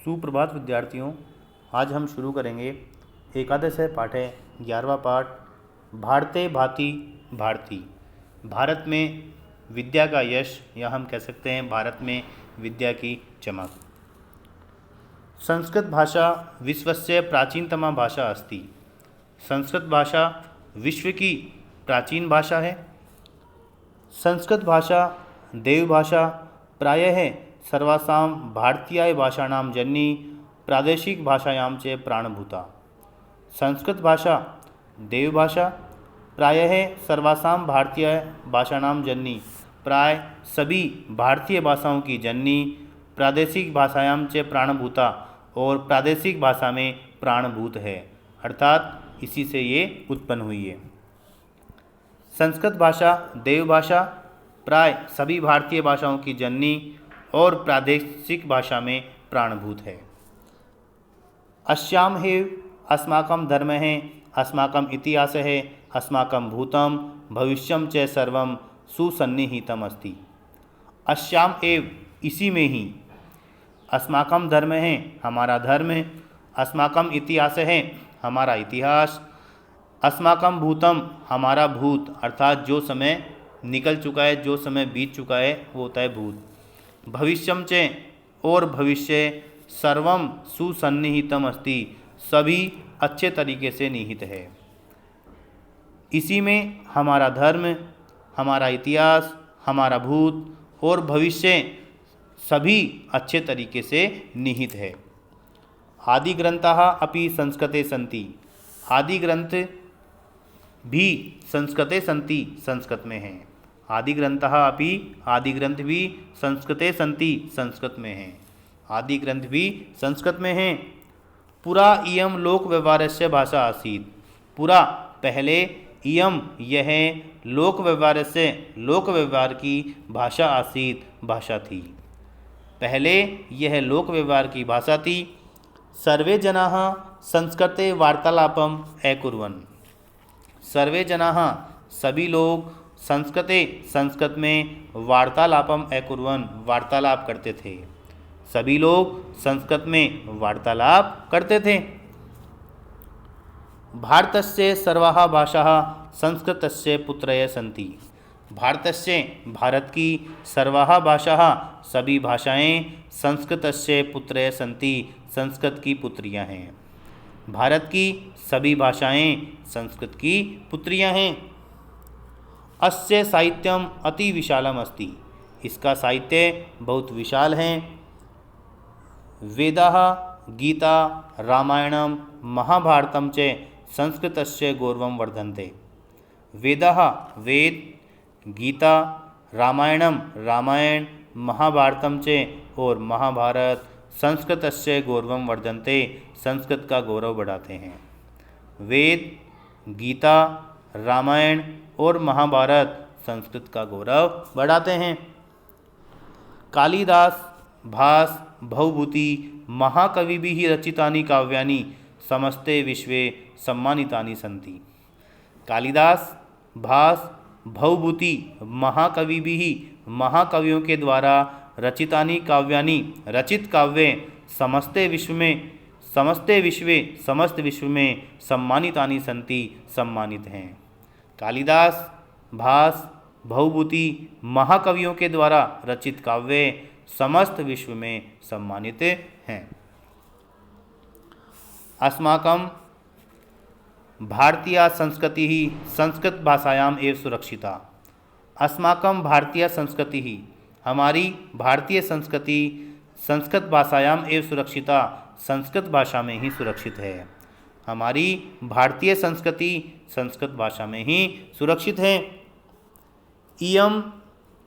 सुप्रभात विद्यार्थियों। आज हम शुरू करेंगे एकादश पाठ है 11वां पाठ भारते भांति भारती। भारत में विद्या का यश, या हम कह सकते हैं भारत में विद्या की चमक। संस्कृत भाषा विश्वस्य प्राचीनतमा भाषा अस्ति। संस्कृत भाषा विश्व की प्राचीन भाषा है। संस्कृत भाषा देवभाषा प्रायः सर्वासां भारतीय भाषाणां जननी प्रादेशिक भाषायां च प्राणभूता। संस्कृत भाषा देवभाषा प्रायः सर्वासां भारतीय भाषाणां जननी, प्राय सभी भारतीय भाषाओं की जननी, प्रादेशिक भाषायां च प्राणभूता और प्रादेशिक भाषा में प्राणभूत है, अर्थात इसी से ये उत्पन्न हुई है। संस्कृत भाषा देवभाषा प्राय सभी भारतीय भाषाओं की जननी और प्रादेशिक भाषा में प्राणभूत है। अस्याम हे अस्माकं धर्म है, अस्माकं इतिहास है, अस्माकं भूतम भविष्यम च सर्वम सुसन्निहितम अस्ति। अस्याम एव इसी में ही, अस्माकं धर्म है हमारा धर्म, अस्माकं इतिहास है हमारा इतिहास, अस्माकं भूतम हमारा भूत अर्थात जो समय निकल चुका है, जो समय बीत चुका है वो होता है भूत। भविष्यम च और भविष्य सर्वम सुसन्निहितम अस्ति, सभी अच्छे तरीके से निहित है। इसी में हमारा धर्म, हमारा इतिहास, हमारा भूत और भविष्य सभी अच्छे तरीके से निहित है। आदि ग्रंथाः अपि संस्कृते सन्ति। आदि ग्रंथ भी संस्कृते सन्ति, संस्कृत में हैं। आदि ग्रंथाः अपि, आदि ग्रंथ भी संस्कृते सन्ति, संस्कृत में हैं। आदि ग्रंथ भी संस्कृत में हैं। पुरा इयं लोक व्यवहारस्य भाषा आसीत्। पुरा पहले, इयं यह लोक व्यवहारस्य लोक व्यवहार की भाषा आसीत् भाषा थी। पहले यह लोक व्यवहार की भाषा थी। सर्वे जनाः संस्कृते वार्तालापम अकुर्वन्। सर्वे जनाः सभी लोग संस्कृते संस्कृत में वार्तालापम अकुर्वन् वार्तालाप करते थे। सभी लोग संस्कृत में वार्तालाप करते थे। भारतस्य सर्वाः भाषाः संस्कृतस्य पुत्रयः सन्ति। भारतस्य भारत की सर्वाः भाषाः सभी भाषाएं संस्कृतस्य पुत्रयः सन्ति, संस्कृत की पुत्रियां हैं। भारत की सभी भाषाएं संस्कृत की पुत्रियां हैं। अस्य साहित्यम अति विशालम अस्ति। इसका साहित्य बहुत विशाल है। वेदाः गीता रामायणम महाभारतम च संस्कृतस्य गौरवं वर्धन्ते। वेदाः वेद, गीता रामायणम रामायण, महाभारतम च और महाभारत संस्कृतस्य गौरवं वर्धन्ते, संस्कृत का गौरव बढ़ाते हैं। वेद, गीता, रामायण और महाभारत संस्कृत का गौरव बढ़ाते हैं। कालिदास, भास, भवभूति महाकविभिः रचितानि काव्यानि समस्ते विश्वे सम्मानितानि सन्ति। कालिदास, भास, भवभूति महाकविभिः महाकवियों के द्वारा रचितानि काव्यानि रचित काव्य समस्ते विश्व में सम्मानितानि सन्ति, सम्मानित हैं। कालिदास, भास, भवभूति महाकवियों के द्वारा रचित काव्य समस्त विश्व में सम्मानित हैं। अस्माकं भारतीय संस्कृति ही संस्कृत भाषायाम एव सुरक्षिता। अस्माकं भारतीय संस्कृति ही, हमारी भारतीय संस्कृति संस्कृत भाषायाम एव सुरक्षिता, संस्कृत भाषा में ही सुरक्षित है। हमारी भारतीय संस्कृति संस्कृत भाषा में ही सुरक्षित है। इयं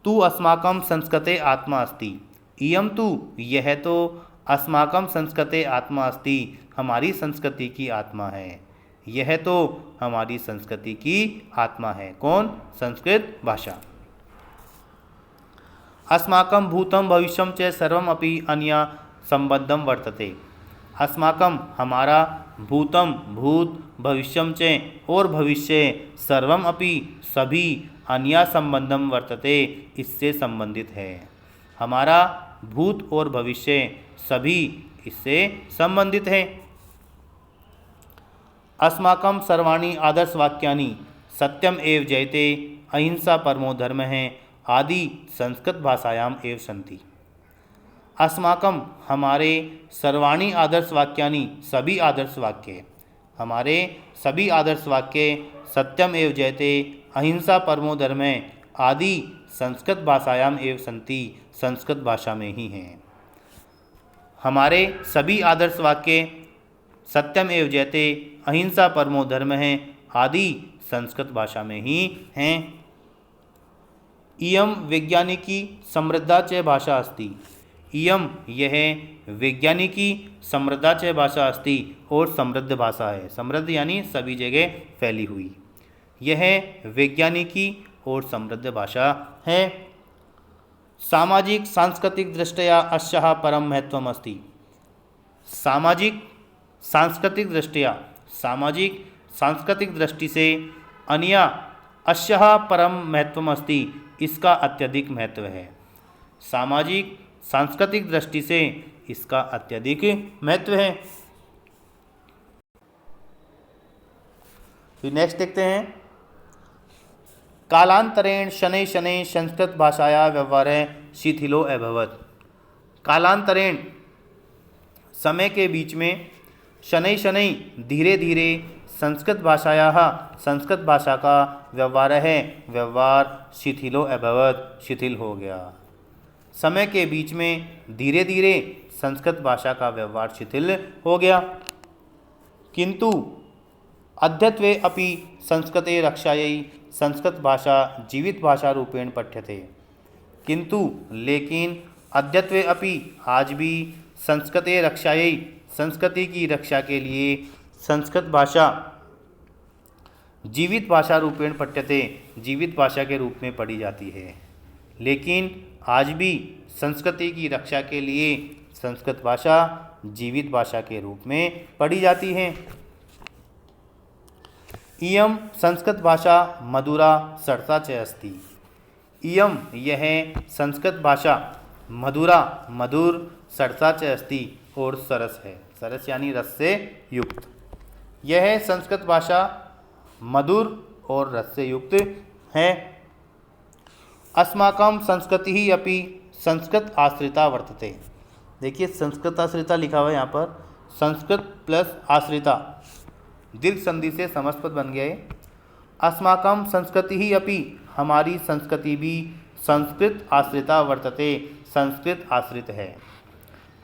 तु अस्माकं संस्कृते आत्मा अस्ति। इयं तु यह तो अस्माकं संस्कृते आत्मा अस्ति, हमारी संस्कृति की आत्मा है। यह तो हमारी संस्कृति की आत्मा है। कौन? संस्कृत भाषा। अस्माकं भूतम भविष्यम च सर्वम अपि अन्या संबद्धम वर्तते। अस्माकं हमारा, भूतम भूत, भविष्यम च और भविष्य, सर्वम अपि सभी, अन्या संबंधम वर्तते इससे संबंधित है। हमारा भूत और भविष्य सभी इससे संबंधित है। अस्माकं सर्वाणि आदर्शवाक्यानि सत्यम एव जयते, अहिंसा परमो धर्मः आदि संस्कृत भाषायाम एव सन्ति। अस्माकं हमारे सर्वाणि आदर्श वाक्यानि सभी आदर्श वाक्य, हमारे सभी आदर्श वाक्य सत्यम एव जयते, अहिंसा परमो धर्म आदि संस्कृत भाषायाम एव सन्ति, संस्कृत भाषा में ही हैं। हमारे सभी आदर्श वाक्य सत्यम एव जयते, अहिंसा परमो धर्म आदि संस्कृत भाषा में ही हैं। इयम वैज्ञानिकी समृद्धा च भाषा अस्ति, इयम यह वैज्ञानिकी समृद्धा च भाषा अस्ति और समृद्ध भाषा है। समृद्ध यानी सभी जगह फैली हुई, यह वैज्ञानिकी और समृद्ध भाषा है। सामाजिक सांस्कृतिक दृष्टया अस्याः परम महत्वम अस्ति, सामाजिक सांस्कृतिक दृष्टया, सामाजिक सांस्कृतिक दृष्टि से अन्या अस्याः परम महत्वम अस्ति, इसका अत्यधिक महत्व है। सामाजिक सांस्कृतिक दृष्टि से इसका अत्यधिक महत्व है। फिर नेक्स्ट देखते हैं, कालांतरेण शनैः शनैः संस्कृत भाषाया व्यवहारः शिथिलो अभवत्। कालांतरेण समय के बीच में, शनैः शनैः धीरे धीरे, संस्कृत भाषायाः संस्कृत भाषा का व्यवहार है, व्यवहार शिथिलो अभवत् शिथिल हो गया। समय के बीच में धीरे धीरे संस्कृत भाषा का व्यवहार शिथिल हो गया। किंतु अद्यत्वे अपि संस्कृते रक्षायै संस्कृत भाषा जीवित भाषा रूपेण पठ्यते। किंतु लेकिन अद्यत्वे अपि आज भी संस्कृते रक्षायै संस्कृति की रक्षा के लिए संस्कृत भाषा जीवित भाषा रूपेण पठ्यते, जीवित भाषा के रूप में पढ़ी जाती है। लेकिन आज भी संस्कृति की रक्षा के लिए संस्कृत भाषा जीवित भाषा के रूप में पढ़ी जाती है। इयम संस्कृत भाषा मधुरा सरसा च अस्ति, इयम यह संस्कृत भाषा मधुरा मधुर सरसा च अस्ति और सरस है, सरस यानी रस से युक्त। यह संस्कृत भाषा मधुर और रस से युक्त है। अस्माकं संस्कृति ही अपि संस्कृत आश्रिता वर्तते। देखिए संस्कृत आश्रिता लिखा हुआ है यहाँ पर, संस्कृत प्लस आश्रिता दीर्घ संधि से समासपद बन गया है। अस्माकं संस्कृति ही अपि हमारी संस्कृति भी संस्कृत आश्रिता वर्तते, संस्कृत आश्रित है।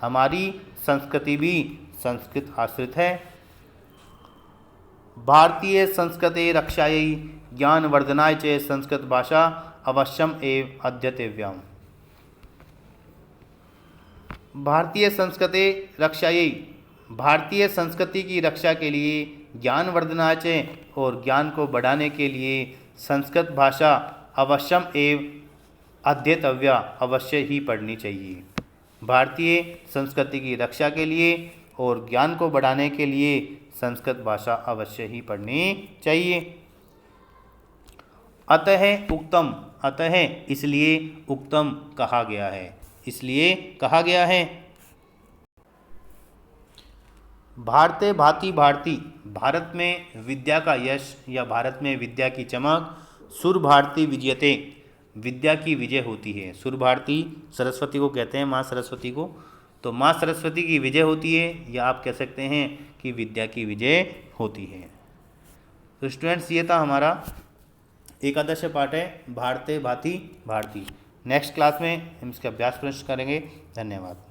हमारी संस्कृति भी संस्कृत आश्रित है। भारतीय संस्कृते रक्षायै ज्ञानवर्धनाय च संस्कृत भाषा अवश्यम एव अध्येतव्यम्। भारतीय संस्कृते रक्षायै, भारतीय संस्कृति की रक्षा के लिए ज्ञानवर्धनाय च और ज्ञान को बढ़ाने के लिए संस्कृत भाषा अवश्यम एव अध्येतव्या, अवश्य ही पढ़नी चाहिए। भारतीय संस्कृति की रक्षा के लिए और ज्ञान को बढ़ाने के लिए संस्कृत भाषा अवश्य ही पढ़नी चाहिए। अतः उत्तम, अतः इसलिए उत्तम कहा गया है, इसलिए कहा गया है। भारते भांति भारती, भारत में विद्या का यश या भारत में विद्या की चमक, सुर भारती विजयते, विद्या की विजय होती है। सुर भारती सरस्वती को कहते हैं, माँ सरस्वती को, तो माँ सरस्वती की विजय होती है, या आप कह सकते हैं कि विद्या की विजय होती है। तो स्टूडेंट्स ये था हमारा एकादश पाठ है भारते भांति भारती। नेक्स्ट क्लास में हम इसका अभ्यास प्रश्न करेंगे। धन्यवाद।